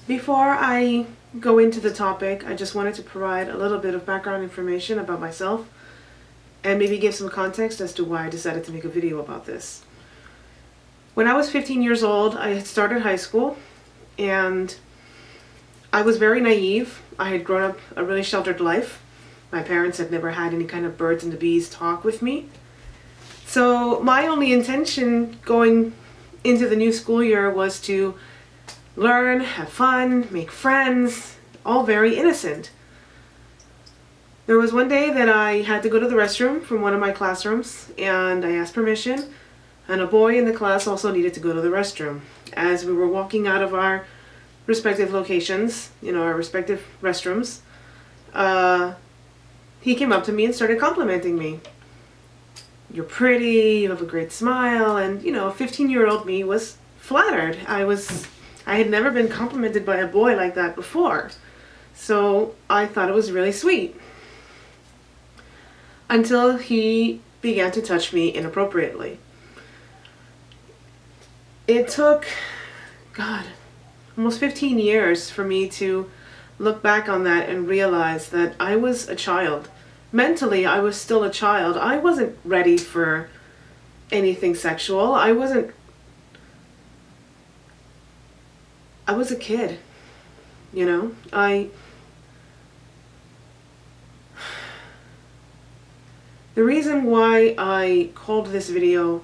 Before I go into the topic, I just wanted to provide a little bit of background information about myself and maybe give some context as to why I decided to make a video about this. When I was 15 years old, I had started high school and I was very naive. I had grown up a really sheltered life. My parents had never had any kind of birds and the bees talk with me. So my only intention going into the new school year was to learn, have fun, make friends, all very innocent. There was one day that I had to go to the restroom from one of my classrooms, and I asked permission, and a boy in the class also needed to go to the restroom. As we were walking out of our respective locations, our respective restrooms, he came up to me and started complimenting me. "You're pretty, you have a great smile," and 15-year-old me was flattered. I had never been complimented by a boy like that before, so I thought it was really sweet. Until he began to touch me inappropriately. It took, almost 15 years for me to look back on that and realize that I was a child. Mentally, I was still a child. I wasn't ready for anything sexual. I was a kid, The reason why I called this video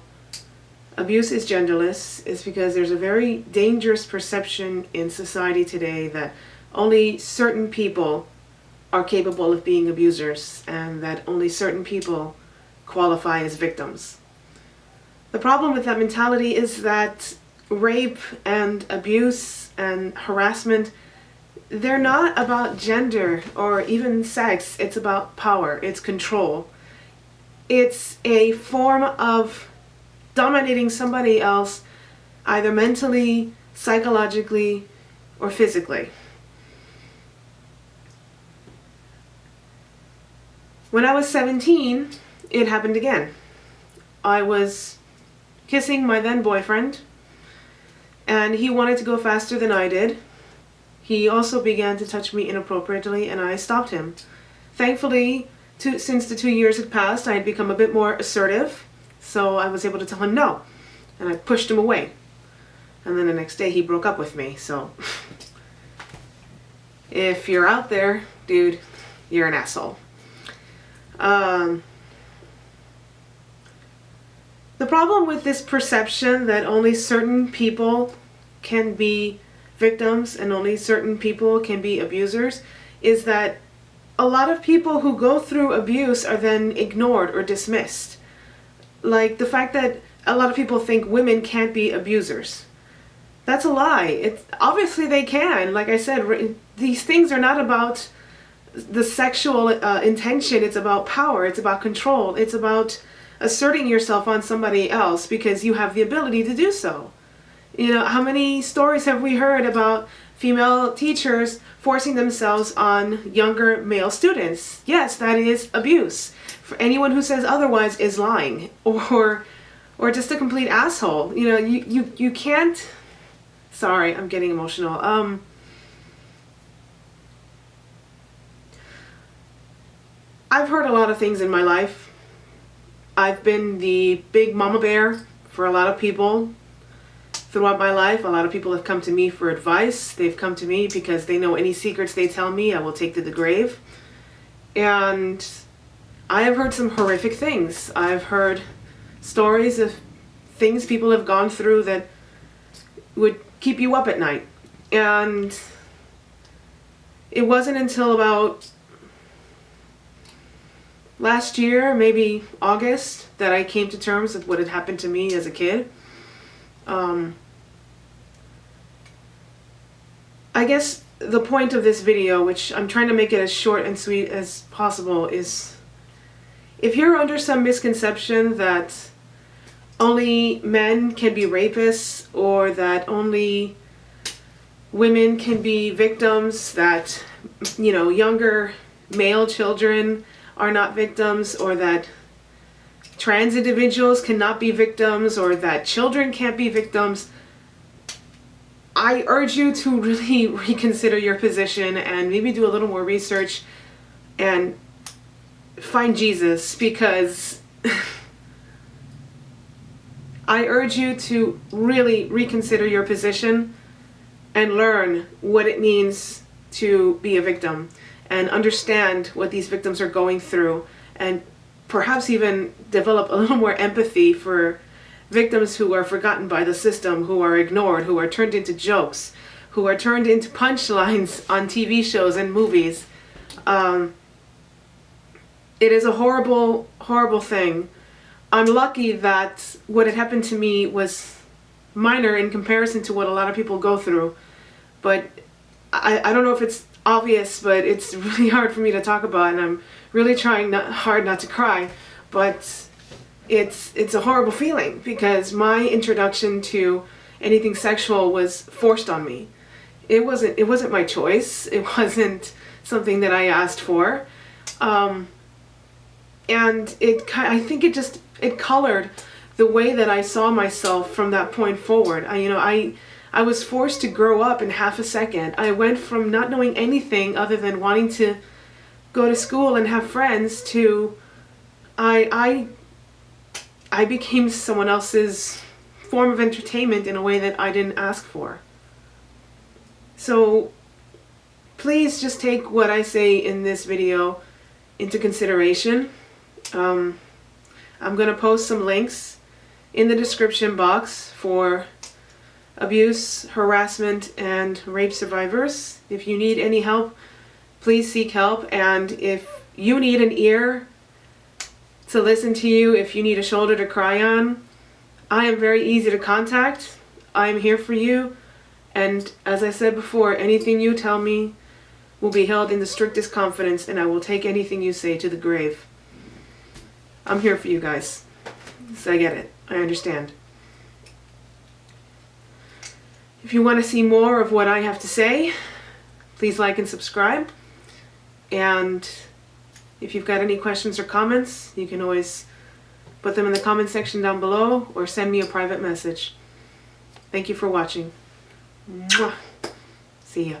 Abuse is Genderless is because there's a very dangerous perception in society today that only certain people are capable of being abusers and that only certain people qualify as victims. The problem with that mentality is that rape and abuse and harassment, they're not about gender or even sex. It's about power. It's control. It's a form of dominating somebody else, either mentally, psychologically, or physically. When I was 17, it happened again. I was kissing my then boyfriend, and he wanted to go faster than I did. He also began to touch me inappropriately, and I stopped him. Thankfully, since the 2 years had passed, I had become a bit more assertive, so I was able to tell him no, and I pushed him away. And then the next day he broke up with me, so if you're out there, dude, you're an asshole. The problem with this perception that only certain people can be victims and only certain people can be abusers is that a lot of people who go through abuse are then ignored or dismissed. Like the fact that a lot of people think women can't be abusers. That's a lie. Obviously they can. Like I said, these things are not about the sexual intention. It's about power. It's about control. It's about asserting yourself on somebody else because you have the ability to do so. How many stories have we heard about female teachers forcing themselves on younger male students? Yes, that is abuse. For anyone who says otherwise is lying or just a complete asshole. You can't. Sorry, I'm getting emotional. I've heard a lot of things in my life. I've been the big mama bear for a lot of people throughout my life. A lot of people have come to me for advice. They've come to me because they know any secrets they tell me, I will take to the grave. And I have heard some horrific things. I've heard stories of things people have gone through that would keep you up at night. And it wasn't until about last year, maybe August, that I came to terms with what had happened to me as a kid. I guess the point of this video, which I'm trying to make it as short and sweet as possible, is if you're under some misconception that only men can be rapists or that only women can be victims, that, younger male children are not victims, or that trans individuals cannot be victims, or that children can't be victims, I urge you to really reconsider your position and maybe do a little more research and find Jesus, because I urge you to really reconsider your position and learn what it means to be a victim and understand what these victims are going through, and perhaps even develop a little more empathy for victims who are forgotten by the system, who are ignored, who are turned into jokes, who are turned into punchlines on TV shows and movies. It is a horrible, horrible thing. I'm lucky that what had happened to me was minor in comparison to what a lot of people go through. But I don't know if it's obvious, but it's really hard for me to talk about, and I'm really trying hard not to cry. But it's a horrible feeling, because my introduction to anything sexual was forced on me. It wasn't my choice. It wasn't something that I asked for. And I think it colored the way that I saw myself from that point forward. I was forced to grow up in half a second. I went from not knowing anything other than wanting to go to school and have friends to I became someone else's form of entertainment in a way that I didn't ask for. So please just take what I say in this video into consideration. I'm going to post some links in the description box for abuse, harassment, and rape survivors. If you need any help, please seek help. And if you need an ear to listen to you, if you need a shoulder to cry on, I am very easy to contact. I am here for you. And as I said before, anything you tell me will be held in the strictest confidence, and I will take anything you say to the grave. I'm here for you guys. So I get it. I understand. If you want to see more of what I have to say, please like and subscribe. And if you've got any questions or comments, you can always put them in the comment section down below or send me a private message. Thank you for watching. Mwah. See ya.